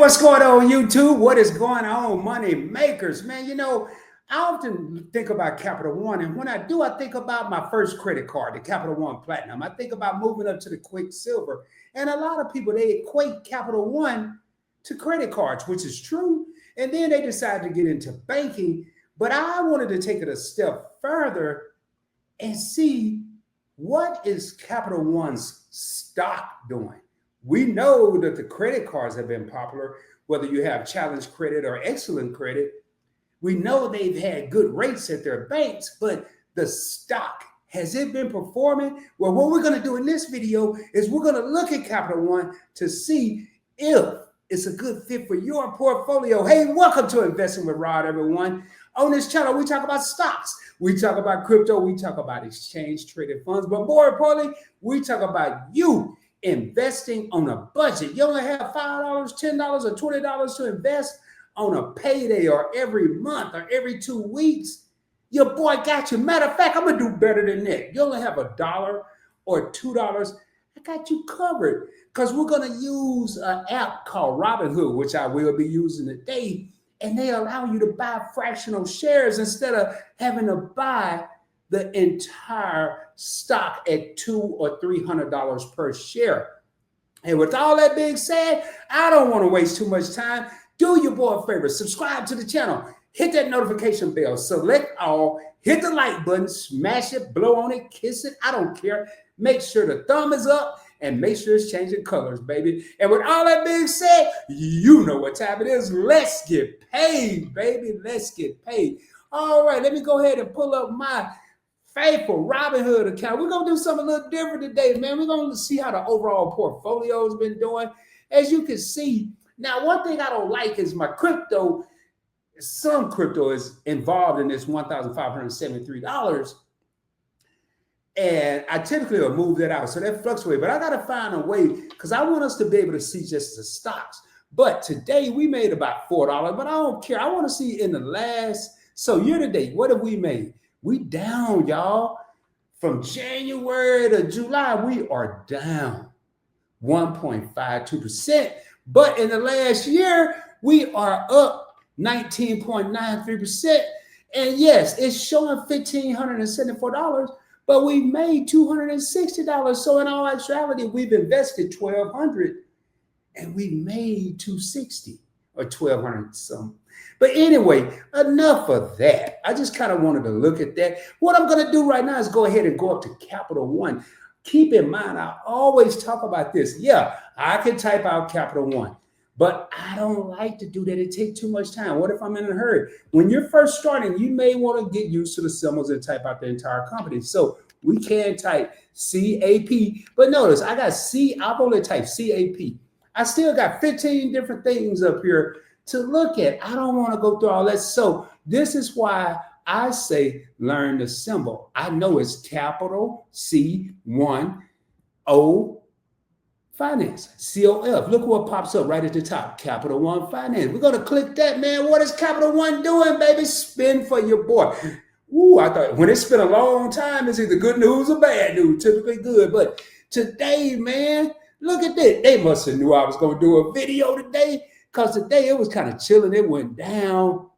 what's going on, YouTube? What is going on, money makers? Man, I often think about Capital One, and when I do, I think about my first credit card, the Capital One Platinum. I think about moving up to the Quicksilver. And a lot of people, they equate Capital One to credit cards, which is true. And then they decide to get into banking. But I wanted to take it a step further and see what is Capital One's stock doing. We know that the credit cards have been popular, whether you have challenge credit or excellent credit. We know they've had good rates at their banks, but the stock, has it been performing? Well, what we're going to do in this video is we're going to look at Capital One to see if it's a good fit for your portfolio. Hey, welcome to Investing with Rod, everyone. On this channel, we talk about stocks, we talk about crypto, we talk about exchange traded funds, but more importantly, we talk about you investing on a budget. You only have $5, $10, or $20 to invest on a payday or every month or every 2 weeks. Your boy got you. Matter of fact, I'm going to do better than that. You only have $1 or $2. I got you covered because we're going to use an app called Robinhood, which I will be using today. And they allow you to buy fractional shares instead of having to buy the entire stock at $200 or $300 per share. And with all that being said, I don't want to waste too much time. Do your boy a favor, subscribe to the channel, hit that notification bell, select all, hit the like button, smash it, blow on it, kiss it, I don't care. Make sure the thumb is up and make sure it's changing colors, baby. And with all that being said, you know what time it is. Let's get paid, baby. Let's get paid. All right, let me go ahead and pull up my faithful Robinhood account. We're going to do something a little different today, man. We're going to see how the overall portfolio has been doing. As you can see, now one thing I don't like is my crypto. Some crypto is involved in this $1,573. And I typically will move that out. So that fluctuates. But I got to find a way because I want us to be able to see just the stocks. But today we made about $4. But I don't care. I want to see in the last. So year to date, what have we made? We down, y'all. From January to July, we are down 1.52%. But in the last year, we are up 19.93%. And yes, it's showing $1,574, but we made $260. So in all actuality, we've invested $1,200 and we made $260 or $1,200 some. But anyway, enough of that. I just kind of wanted to look at that. What I'm going to do right now is go ahead and go up to Capital One. Keep in mind, I always talk about this. Yeah, I can type out Capital One, but I don't like to do that. It takes too much time. What if I'm in a hurry? When you're first starting, you may want to get used to the symbols and type out the entire company. So we can type CAP, but notice I got I've only typed CAP. I still got 15 different things up here to look at. I don't want to go through all that. So this is why I say learn the symbol. I know it's capital C1 O Finance, COF. Look what pops up right at the top, Capital One Finance. We're going to click that, man. What is Capital One doing, baby? Spin for your boy. Ooh, I thought when it's been a long time, it's either good news or bad news, typically good. But today, man, look at that. They must have knew I was going to do a video today because today it was kind of chilling. It went down.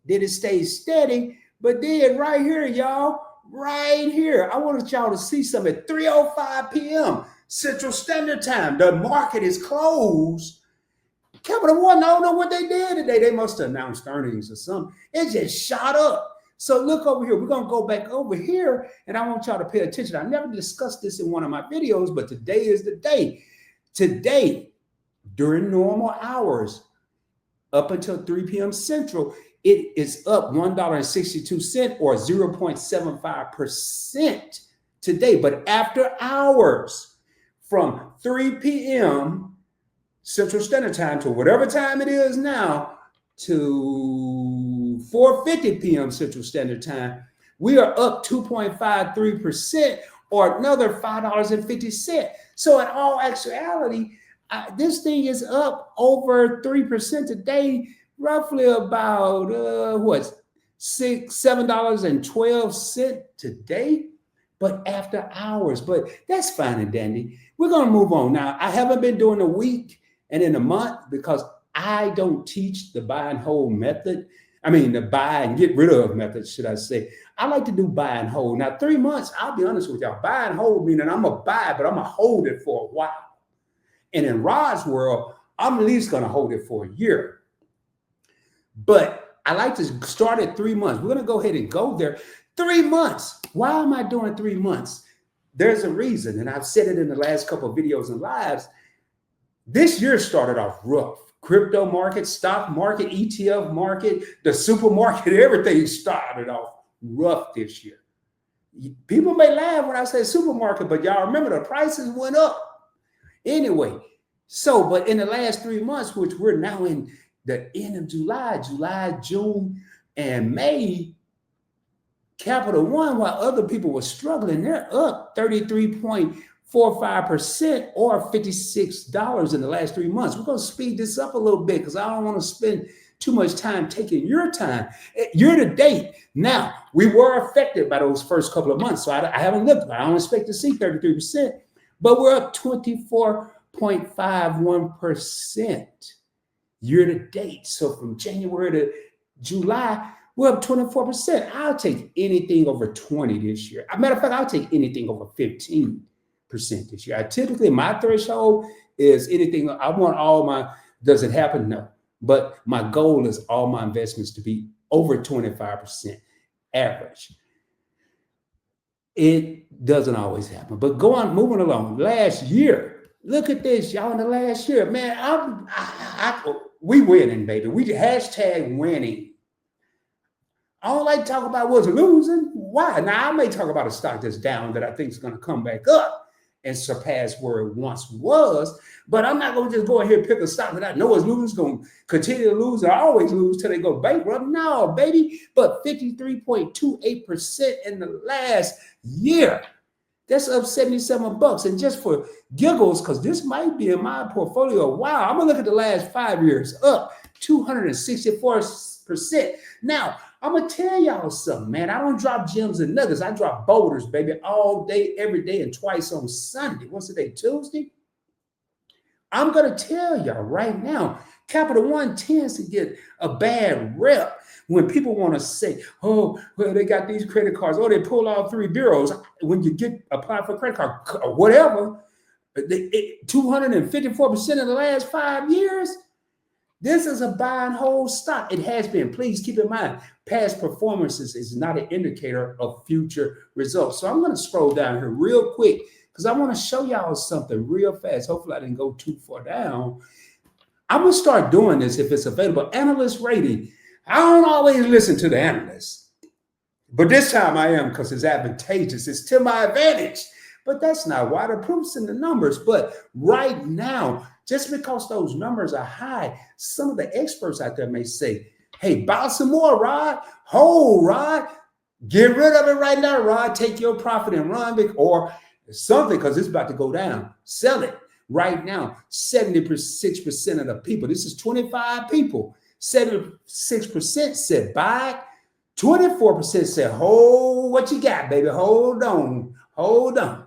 Did it stay steady? But then right here, y'all, right here, I wanted y'all to see something at 3:05 p.m. Central Standard Time. The market is closed. Capital One, I don't know what they did today. They must have announced earnings or something. It just shot up. So look over here. We're going to go back over here, and I want y'all to pay attention. I never discussed this in one of my videos, but today is the day. Today, during normal hours, up until 3 p.m. Central, it is up $1.62 or 0.75% today. But after hours, from 3 p.m. Central Standard Time to whatever time it is now to 4:50 p.m. Central Standard Time, we are up 2.53% or another $5.50. So in all actuality, this thing is up over 3% today, roughly about $7.12 today, but after hours. But that's fine and dandy. We're going to move on now. I haven't been doing a week And in a month, because I don't teach the buy and hold method, I mean, the buy and get rid of method, should I say. I like to do buy and hold. Now, 3 months, I'll be honest with y'all, buy and hold meaning I'm going to buy, but I'm going to hold it for a while. And in Rod's world, I'm at least going to hold it for a year. But I like to start at 3 months. We're going to go ahead and go there. 3 months. Why am I doing 3 months? There's a reason, and I've said it in the last couple of videos and lives. This year started off rough. Crypto market, stock market, ETF market, the supermarket, everything started off rough this year. People may laugh when I say supermarket, but y'all remember the prices went up. Anyway, but in the last 3 months, which we're now in the end of July, June, and May, Capital One, while other people were struggling, they're up 33.45% or $56 in the last 3 months. We're going to speed this up a little bit because I don't want to spend too much time taking your time. Year to date, now, we were affected by those first couple of months, so I haven't looked. I don't expect to see 33%, but we're up 24.51% year to date. So from January to July, we're up 24%. I'll take anything over 20 this year. As a matter of fact, I'll take anything over 15% this year. Typically, my threshold is anything. I want all my, does it happen? No. But my goal is all my investments to be over 25% average. It doesn't always happen. But moving along. Last year, look at this, y'all, in the last year. Man, we winning, baby. We hashtag winning. I don't like to talk about what's losing. Why? Now, I may talk about a stock that's down that I think is going to come back up and surpass where it once was, but I'm not going to just go ahead and pick a stock that I know is losing, going to continue to lose or always lose till they go bankrupt. No, baby, but 53.28% in the last year. That's up $77. And just for giggles, because this might be in my portfolio, wow, I'm going to look at the last 5 years, up 264%. Now, I'm going to tell y'all something, man. I don't drop gems and nuggets. I drop boulders, baby, all day, every day, and twice on Sunday. What's the day? Tuesday? I'm going to tell y'all right now, Capital One tends to get a bad rep when people want to say, oh, well, they got these credit cards. Oh, they pull all 3 bureaus. When you apply for a credit card or whatever, 254% in the last 5 years. This is a buy and hold stock. It has been. Please keep in mind, past performances is not an indicator of future results. So I'm going to scroll down here real quick because I want to show y'all something real fast. Hopefully I didn't go too far down. I'm going to start doing this if it's available. Analyst rating. I don't always listen to the analysts, but this time I am because it's advantageous. It's to my advantage. But that's not why. The proof's in the numbers. But right now, just because those numbers are high, some of the experts out there may say, hey, buy some more, Rod. Hold, Rod. Get rid of it right now, Rod. Take your profit and run, or something, because it's about to go down. Sell it right now. 76% of the people, this is 25 people, 76% said buy it. 24% said, hold what you got, baby. Hold on. Hold on.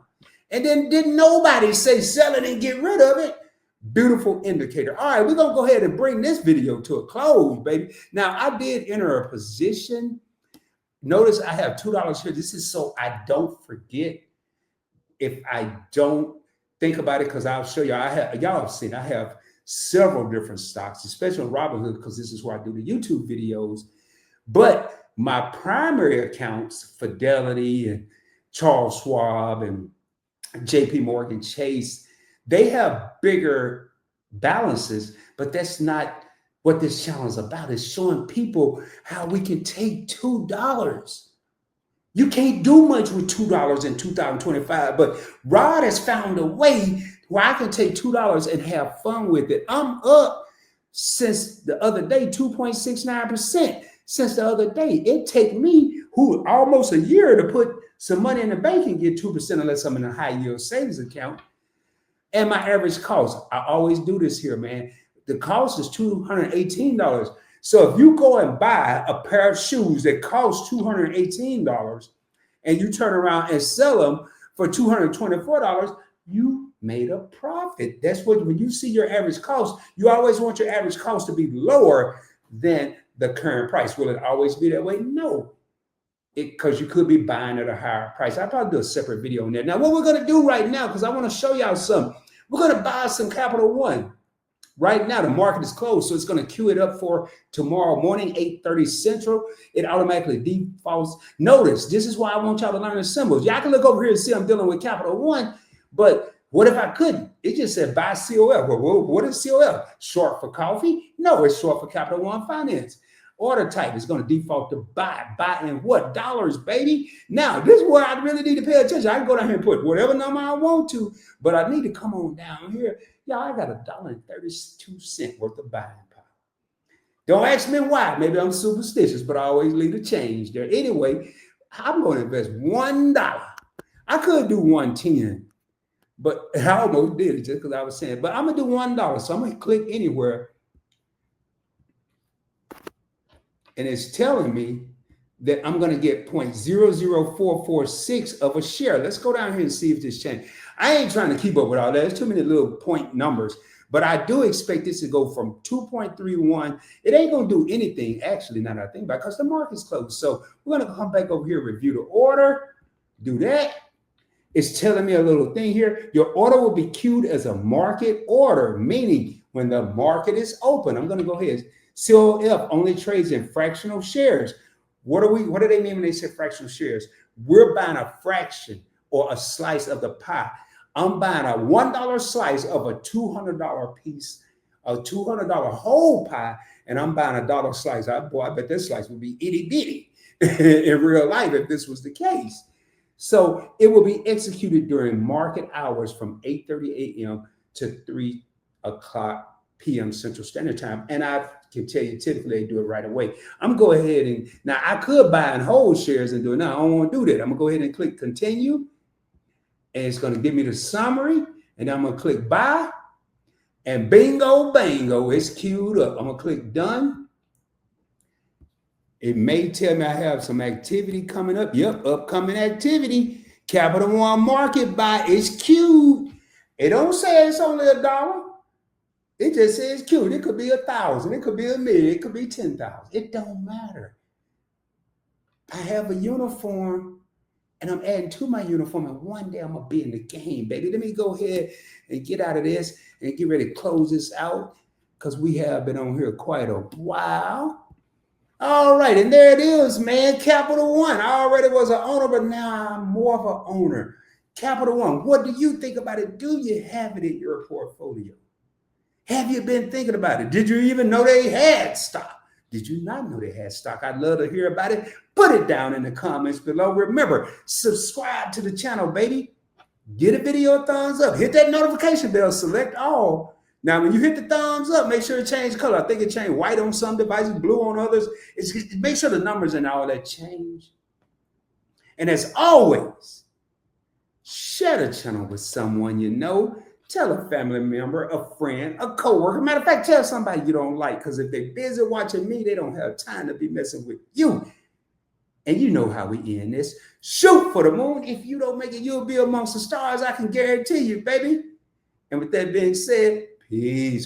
And then didn't nobody say sell it and get rid of it. Beautiful indicator. All right, we're going to go ahead and bring this video to a close, baby. Now, I did enter a position. Notice I have $2 here. This is so I don't forget if I don't think about it, because I'll show you. Y'all have seen I have several different stocks, especially on Robinhood, because this is where I do the YouTube videos. But my primary accounts, Fidelity and Charles Schwab and JP Morgan Chase, they have bigger balances, but that's not what this channel is about. It's showing people how we can take $2. You can't do much with $2 in 2025, but Rod has found a way where I can take $2 and have fun with it. I'm up since the other day, 2.69% since the other day. It take me almost a year to put some money in the bank and get 2% unless I'm in a high yield savings account. And my average cost, I always do this here, man. The cost is $218. So if you go and buy a pair of shoes that cost $218 and you turn around and sell them for $224, you made a profit. That's what, when you see your average cost, you always want your average cost to be lower than the current price. Will it always be that way? No, because you could be buying at a higher price. I'll probably do a separate video on that. Now, what we're going to do right now, because I want to show y'all something, we're going to buy some Capital One. Right now, the market is closed, so it's going to queue it up for tomorrow morning, 8:30 Central. It automatically defaults. Notice, this is why I want y'all to learn the symbols. Y'all can look over here and see I'm dealing with Capital One, but what if I couldn't? It just said buy COF. Well, what is COF? Short for coffee? No, it's short for Capital One Finance. Order type is going to default to buy. Buy in what? Dollars, baby. Now, this is where I really need to pay attention. I can go down here and put whatever number I want to, but I need to come on down here. Y'all, I got $1.32 worth of buying power. Don't ask me why. Maybe I'm superstitious, but I always leave a change there. Anyway, I'm going to invest $1. I could do 110, but I almost did it just because I was saying, but I'm going to do $1. So I'm going to click anywhere. And it's telling me that I'm going to get 0.00446 of a share. Let's go down here and see if this changed. I ain't trying to keep up with all that. There's too many little point numbers, but I do expect this to go from 2.31. It ain't going to do anything, actually, now that I think about it, because the market's closed. So we're going to come back over here, review the order, do that. It's telling me a little thing here. Your order will be queued as a market order, meaning when the market is open. I'm going to go ahead. COF only trades in fractional shares. What do they mean when they say fractional shares? We're buying a fraction or a slice of the pie. I'm buying a $1 slice of a $200 piece, a $200 whole pie, and I'm buying a $1 slice. Boy, I bet this slice would be itty bitty in real life if this was the case. So it will be executed during market hours from 8:30 a.m. to 3 o'clock p.m. Central Standard Time. And I can tell you, typically they do it right away. I'm going to go ahead and, now I could buy and hold shares and do it. No, I don't want to do that. I'm going to go ahead and click continue. And it's going to give me the summary. And I'm going to click buy. And bingo, bango, it's queued up. I'm going to click done. It may tell me I have some activity coming up. Yep, upcoming activity. Capital One market buy is queued. It don't say it's only $1. It just says queued. It could be 1,000. It could be 1,000,000. It could be 10,000. It don't matter. I have a uniform, and I'm adding to my uniform, and one day I'm going to be in the game, baby. Let me go ahead and get out of this and get ready to close this out because we have been on here quite a while. All right, and there it is, man. Capital One. I already was an owner, but now I'm more of an owner. Capital One. What do you think about it? Do you have it in your portfolio? Have you been thinking about it? Did you even know they had stock? Did you not know they had stock? I'd love to hear about it. Put it down in the comments below. Remember, subscribe to the channel, baby. Get a video a thumbs up. Hit that notification bell. Select all. Now, when you hit the thumbs up, make sure it changes color. I think it changed white on some devices, blue on others. Make sure the numbers and all that change. And as always, share the channel with someone you know. Tell a family member, a friend, a coworker. Matter of fact, tell somebody you don't like, because if they're busy watching me, they don't have time to be messing with you. And you know how we end this. Shoot for the moon. If you don't make it, you'll be amongst the stars. I can guarantee you, baby. And with that being said, peace.